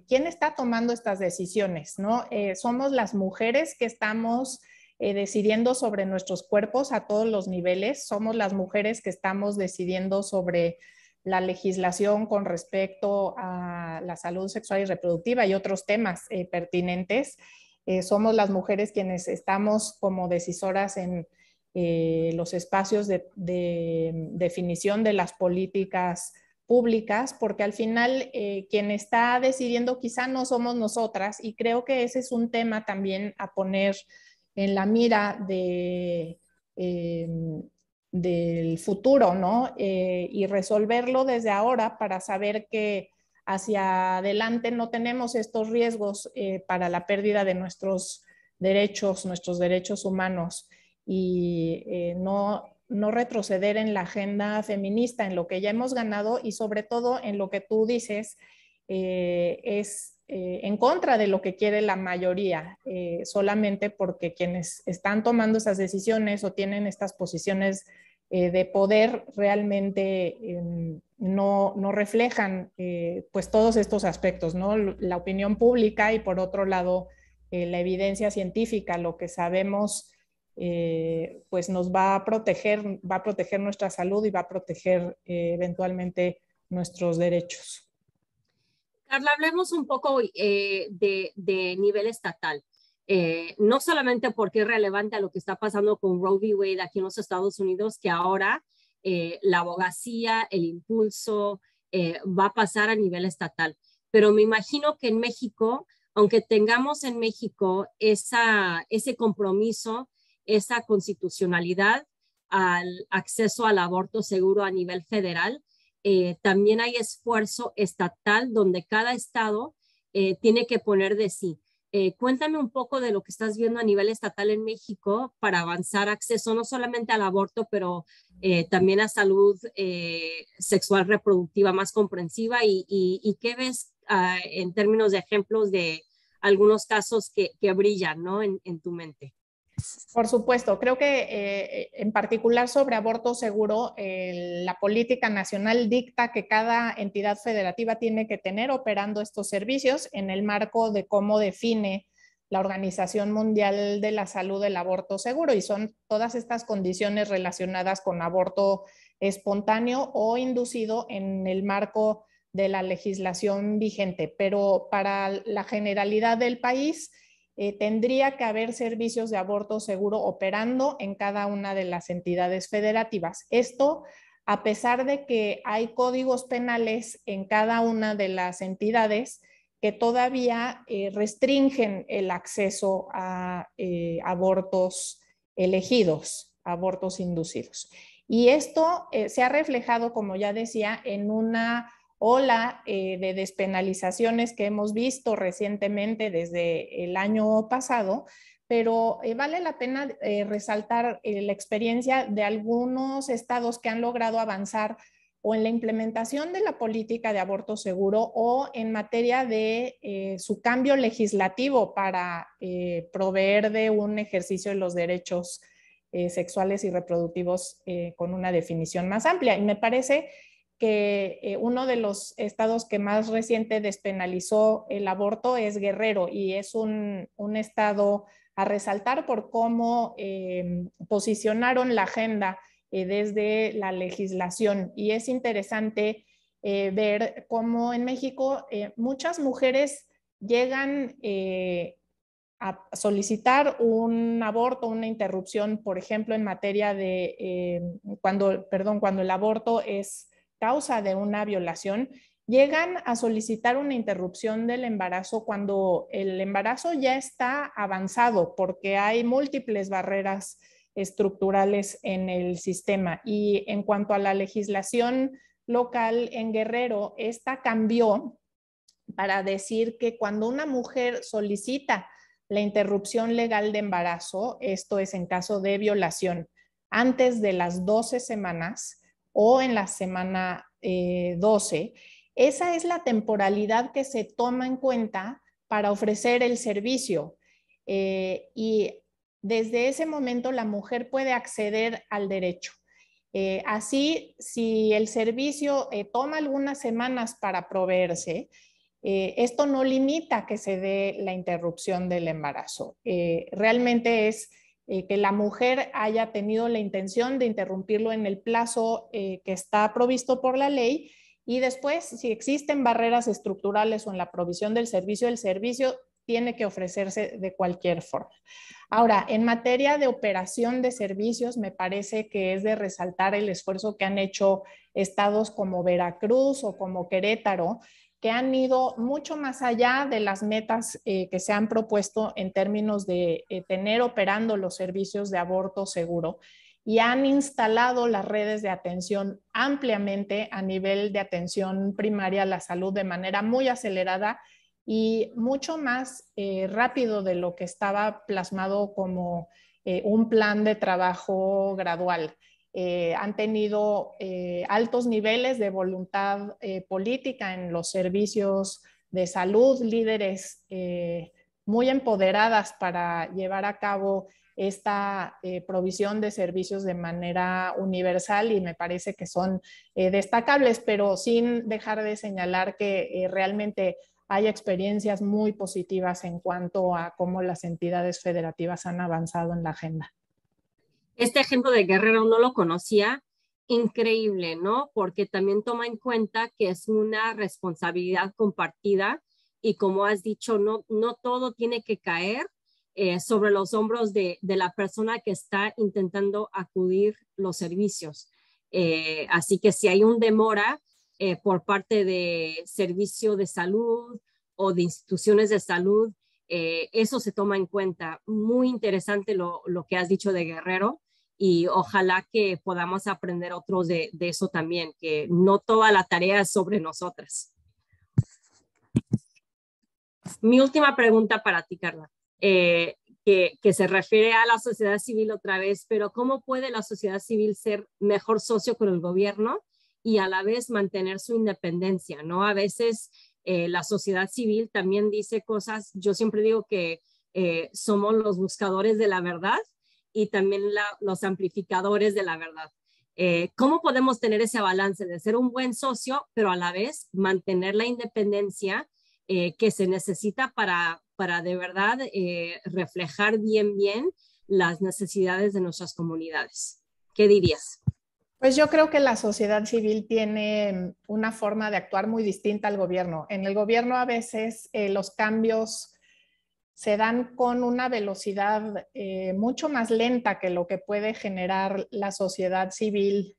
quién está tomando estas decisiones, ¿no? Somos las mujeres que estamos decidiendo sobre nuestros cuerpos a todos los niveles, somos las mujeres que estamos decidiendo sobre la legislación con respecto a la salud sexual y reproductiva y otros temas pertinentes. Somos las mujeres quienes estamos como decisoras en los espacios de definición de las políticas públicas, porque al final quien está decidiendo quizá no somos nosotras, y creo que ese es un tema también a poner en la mira del futuro, ¿no? Y resolverlo desde ahora para saber que hacia adelante no tenemos estos riesgos para la pérdida de nuestros derechos humanos, y no retroceder en la agenda feminista, en lo que ya hemos ganado, y sobre todo en lo que tú dices, es en contra de lo que quiere la mayoría, solamente porque quienes están tomando esas decisiones o tienen estas posiciones de poder realmente no reflejan pues todos estos aspectos, ¿no? La opinión pública y por otro lado la evidencia científica, lo que sabemos pues nos va a proteger nuestra salud y va a proteger eventualmente nuestros derechos. Carla, hablemos un poco de nivel estatal. No solamente porque es relevante a lo que está pasando con Roe v. Wade aquí en los Estados Unidos, que ahora la abogacía, el impulso va a pasar a nivel estatal, pero me imagino que en México, aunque tengamos en México ese compromiso, esa constitucionalidad al acceso al aborto seguro a nivel federal, también hay esfuerzo estatal donde cada estado tiene que poner de sí. Cuéntame un poco de lo que estás viendo a nivel estatal en México para avanzar acceso no solamente al aborto, pero también a salud sexual reproductiva más comprensiva, y qué ves en términos de ejemplos de algunos casos que brillan, ¿no? en tu mente. Por supuesto, creo que en particular sobre aborto seguro, la política nacional dicta que cada entidad federativa tiene que tener operando estos servicios en el marco de cómo define la Organización Mundial de la Salud el aborto seguro, y son todas estas condiciones relacionadas con aborto espontáneo o inducido en el marco de la legislación vigente. Pero para la generalidad del país, tendría que haber servicios de aborto seguro operando en cada una de las entidades federativas. Esto a pesar de que hay códigos penales en cada una de las entidades que todavía restringen el acceso a abortos elegidos, abortos inducidos. Y esto se ha reflejado, como ya decía, en una ola de despenalizaciones que hemos visto recientemente desde el año pasado, pero vale la pena resaltar la experiencia de algunos estados que han logrado avanzar o en la implementación de la política de aborto seguro o en materia de su cambio legislativo para proveer de un ejercicio de los derechos sexuales y reproductivos con una definición más amplia. Y me parece que uno de los estados que más reciente despenalizó el aborto es Guerrero, y es un estado a resaltar por cómo posicionaron la agenda desde la legislación. Y es interesante ver cómo en México muchas mujeres llegan a solicitar un aborto, una interrupción, por ejemplo, en materia de cuando el aborto es causa de una violación, llegan a solicitar una interrupción del embarazo cuando el embarazo ya está avanzado, porque hay múltiples barreras estructurales en el sistema. Y en cuanto a la legislación local en Guerrero, esta cambió para decir que cuando una mujer solicita la interrupción legal de embarazo, esto es en caso de violación, antes de las 12 semanas o en la semana 12, esa es la temporalidad que se toma en cuenta para ofrecer el servicio. Y desde ese momento la mujer puede acceder al derecho. Así, si el servicio toma algunas semanas para proveerse, esto no limita que se dé la interrupción del embarazo. Realmente es que la mujer haya tenido la intención de interrumpirlo en el plazo que está provisto por la ley, y después, si existen barreras estructurales o en la provisión del servicio tiene que ofrecerse de cualquier forma. Ahora, en materia de operación de servicios, me parece que es de resaltar el esfuerzo que han hecho estados como Veracruz o como Querétaro, que han ido mucho más allá de las metas que se han propuesto en términos de tener operando los servicios de aborto seguro, y han instalado las redes de atención ampliamente a nivel de atención primaria a la salud de manera muy acelerada y mucho más rápido de lo que estaba plasmado como un plan de trabajo gradual. Han tenido altos niveles de voluntad política en los servicios de salud, líderes muy empoderadas para llevar a cabo esta provisión de servicios de manera universal, y me parece que son destacables, pero sin dejar de señalar que realmente hay experiencias muy positivas en cuanto a cómo las entidades federativas han avanzado en la agenda. Este ejemplo de Guerrero no lo conocía, increíble, ¿no? Porque también toma en cuenta que es una responsabilidad compartida y como has dicho, no todo tiene que caer sobre los hombros de la persona que está intentando acudir los servicios. Así que si hay un demora por parte de servicio de salud o de instituciones de salud, eso se toma en cuenta. Muy interesante lo que has dicho de Guerrero, y ojalá que podamos aprender otros de eso también, que no toda la tarea es sobre nosotras. Mi última pregunta para ti, Carla, que se refiere a la sociedad civil otra vez, pero ¿cómo puede la sociedad civil ser mejor socio con el gobierno y a la vez mantener su independencia, ¿no? A veces la sociedad civil también dice cosas, yo siempre digo que somos los buscadores de la verdad y también los amplificadores de la verdad. ¿Cómo podemos tener ese balance de ser un buen socio, pero a la vez mantener la independencia que se necesita para de verdad reflejar bien las necesidades de nuestras comunidades? ¿Qué dirías? Pues yo creo que la sociedad civil tiene una forma de actuar muy distinta al gobierno. En el gobierno a veces los cambios se dan con una velocidad mucho más lenta que lo que puede generar la sociedad civil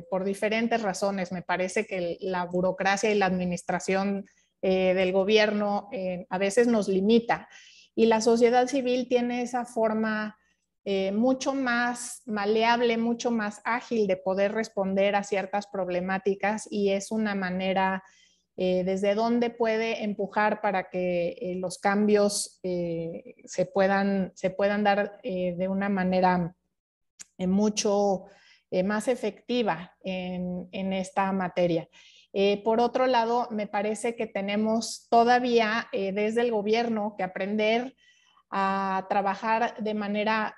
por diferentes razones. Me parece que la burocracia y la administración del gobierno a veces nos limita, y la sociedad civil tiene esa forma mucho más maleable, mucho más ágil de poder responder a ciertas problemáticas, y es una manera desde dónde puede empujar para que los cambios se puedan dar de una manera mucho más efectiva en esta materia. Por otro lado, me parece que tenemos todavía desde el gobierno que aprender a trabajar de manera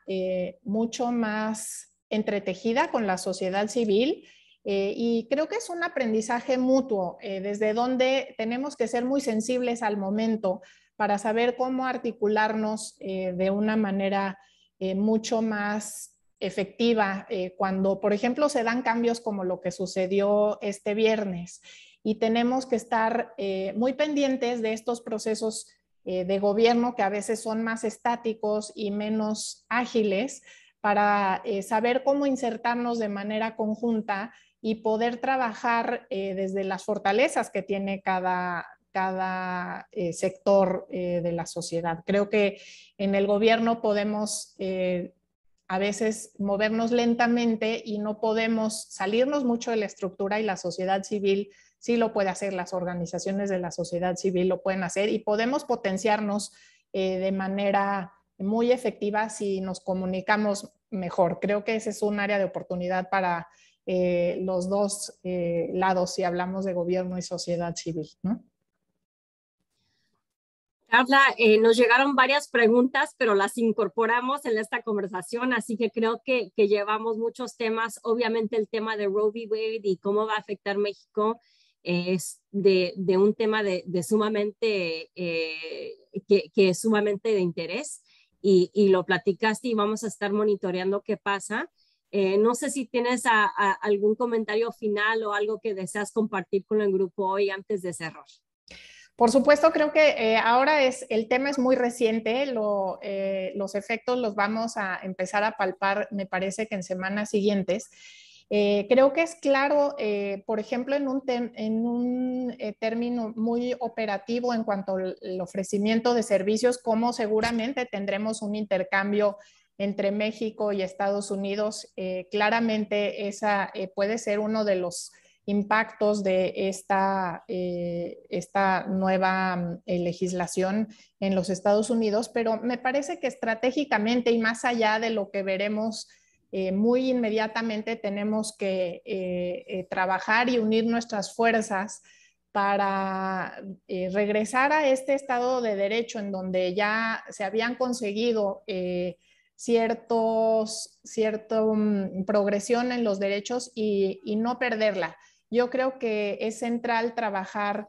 mucho más entretejida con la sociedad civil, y creo que es un aprendizaje mutuo, desde donde tenemos que ser muy sensibles al momento para saber cómo articularnos de una manera mucho más efectiva cuando, por ejemplo, se dan cambios como lo que sucedió este viernes, y tenemos que estar muy pendientes de estos procesos de gobierno que a veces son más estáticos y menos ágiles, para saber cómo insertarnos de manera conjunta y poder trabajar desde las fortalezas que tiene cada sector de la sociedad. Creo que en el gobierno podemos a veces movernos lentamente y no podemos salirnos mucho de la estructura, y la sociedad civil sí lo puede hacer, las organizaciones de la sociedad civil lo pueden hacer, y podemos potenciarnos de manera muy efectiva si nos comunicamos mejor. Creo que ese es un área de oportunidad para los dos lados si hablamos de gobierno y sociedad civil, ¿no? Carla, nos llegaron varias preguntas, pero las incorporamos en esta conversación, así que creo que llevamos muchos temas. Obviamente el tema de Roe v. Wade y cómo va a afectar México es de un tema de sumamente, que es sumamente de interés, y lo platicaste y vamos a estar monitoreando qué pasa. No sé si tienes algún comentario final o algo que deseas compartir con el grupo hoy antes de cerrar. Por supuesto, creo que ahora el tema es muy reciente, los efectos los vamos a empezar a palpar, me parece que en semanas siguientes. Creo que es claro, por ejemplo, en un término muy operativo en cuanto al ofrecimiento de servicios, como seguramente tendremos un intercambio entre México y Estados Unidos. Claramente esa puede ser uno de los impactos de esta nueva legislación en los Estados Unidos, pero me parece que estratégicamente y más allá de lo que veremos muy inmediatamente, tenemos que trabajar y unir nuestras fuerzas para regresar a este Estado de Derecho en donde ya se habían conseguido cierta progresión en los derechos, y no perderla. Yo creo que es central trabajar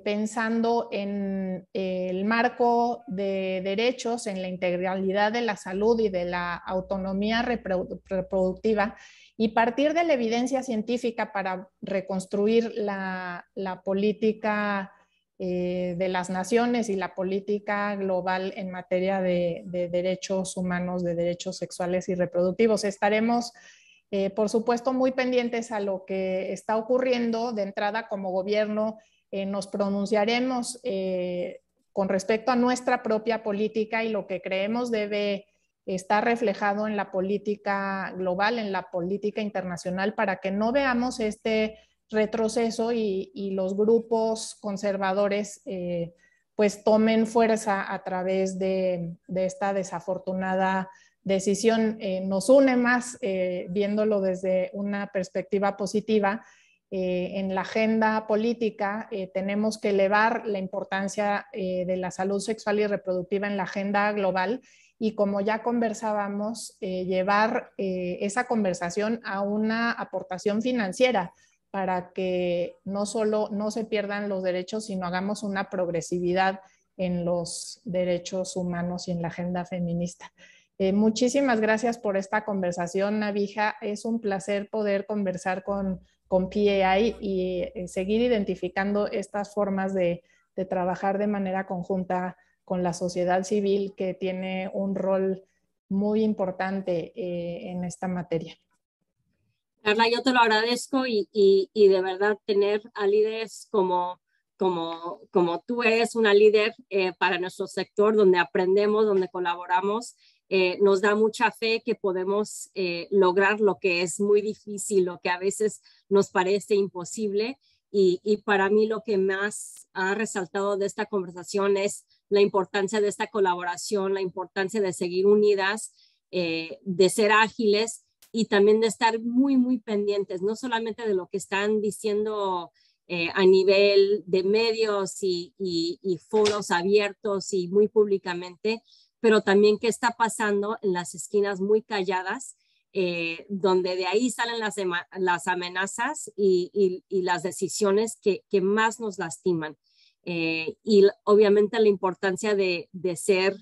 pensando en el marco de derechos, en la integralidad de la salud y de la autonomía reproductiva, y partir de la evidencia científica para reconstruir la política de las naciones y la política global en materia de derechos humanos, de derechos sexuales y reproductivos. Estaremos por supuesto, muy pendientes a lo que está ocurriendo. De entrada, como gobierno, nos pronunciaremos con respecto a nuestra propia política y lo que creemos debe estar reflejado en la política global, en la política internacional, para que no veamos este retroceso y los grupos conservadores pues tomen fuerza a través de esta desafortunada decisión. Nos une más viéndolo desde una perspectiva positiva. En la agenda política tenemos que elevar la importancia de la salud sexual y reproductiva en la agenda global, y como ya conversábamos, llevar esa conversación a una aportación financiera para que no solo no se pierdan los derechos, sino hagamos una progresividad en los derechos humanos y en la agenda feminista. Muchísimas gracias por esta conversación, Nabija. Es un placer poder conversar con PAI y seguir identificando estas formas de trabajar de manera conjunta con la sociedad civil, que tiene un rol muy importante en esta materia. Carla, yo te lo agradezco, y de verdad tener a líderes como tú eres una líder para nuestro sector, donde aprendemos, donde colaboramos, nos da mucha fe que podemos lograr lo que es muy difícil, lo que a veces nos parece imposible. Y para mí lo que más ha resaltado de esta conversación es la importancia de esta colaboración, la importancia de seguir unidas, de ser ágiles, y también de estar muy, muy pendientes, no solamente de lo que están diciendo a nivel de medios y foros abiertos y muy públicamente, pero también qué está pasando en las esquinas muy calladas, donde de ahí salen las amenazas y las decisiones que más nos lastiman. Y obviamente la importancia de ser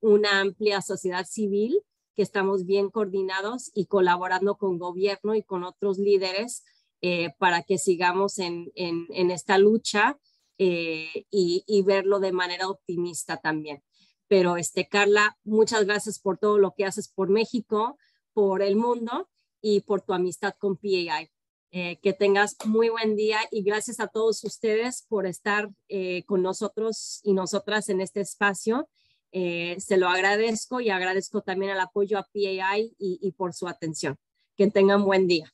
una amplia sociedad civil, que estamos bien coordinados y colaborando con gobierno y con otros líderes para que sigamos en esta lucha y verlo de manera optimista también. Pero Carla, muchas gracias por todo lo que haces por México, por el mundo y por tu amistad con PAI. Que tengas muy buen día y gracias a todos ustedes por estar con nosotros y nosotras en este espacio. Se lo agradezco y agradezco también el apoyo a PAI y por su atención. Que tengan buen día.